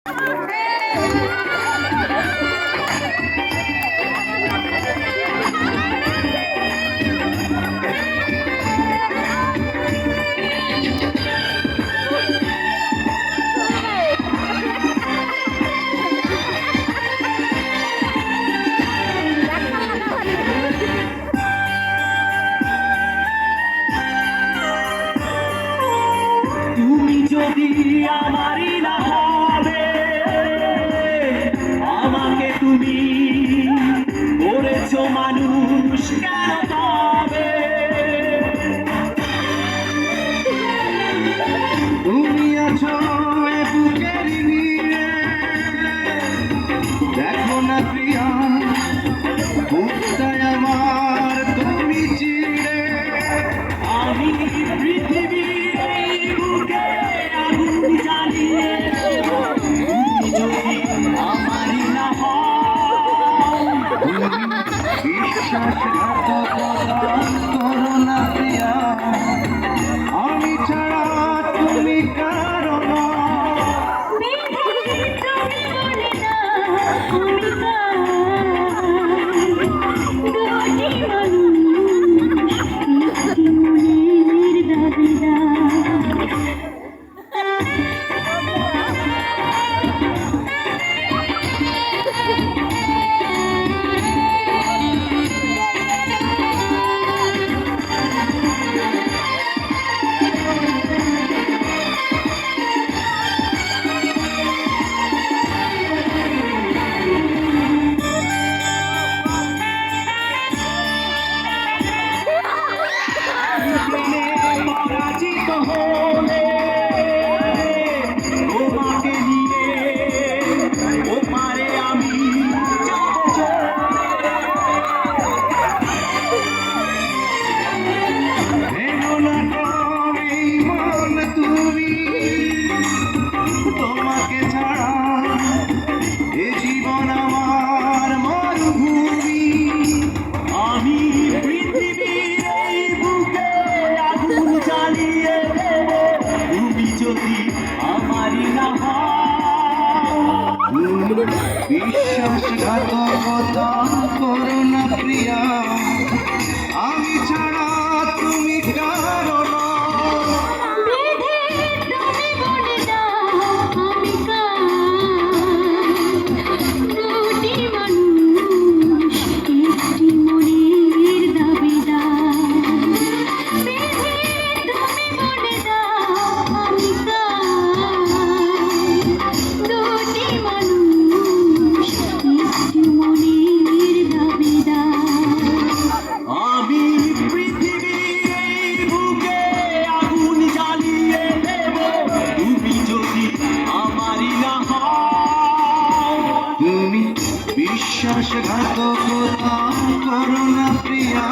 তুমি যদি আমারই না হবে, আমাকে তুমি করেছো মানুষ কেন তবে? তুমি আছো বুকের ভিড়ে, দেখো না প্রিয়া বুকটায় আমার তুমি চিড়ে। আমি পৃথিবীর এই বুকে আগুন জ্বালিয়ে দেব, তুমি যদি আমারই না হও। বিশ্বাসঘাতকতা করো না প্রিয়া, আমি ছাড়া তুমি কারো না। পরাজিত হলে তোমাকে নিয়ে ওপারে আমি যাব চলে। ভেঙো না তুমি মন তুমি, তোমাকে ছাড়া এ জীবন আমার মরুভূমি। আমি পৃথিবীর এই বুকে আগুন জ্বালিয়ে দেব, তুমি যদি আমারই না হও। বিশ্বাসঘাতকতা করো না প্রিয়া, আমি ছাড়া তুমি কারো না। আমি পৃথিবীর এই বুকে আগুন জ্বালিয়ে দেব, তুমি যদি আমারই না হও। তুমি বিশ্বাসঘাতকতা করো না প্রিয়া,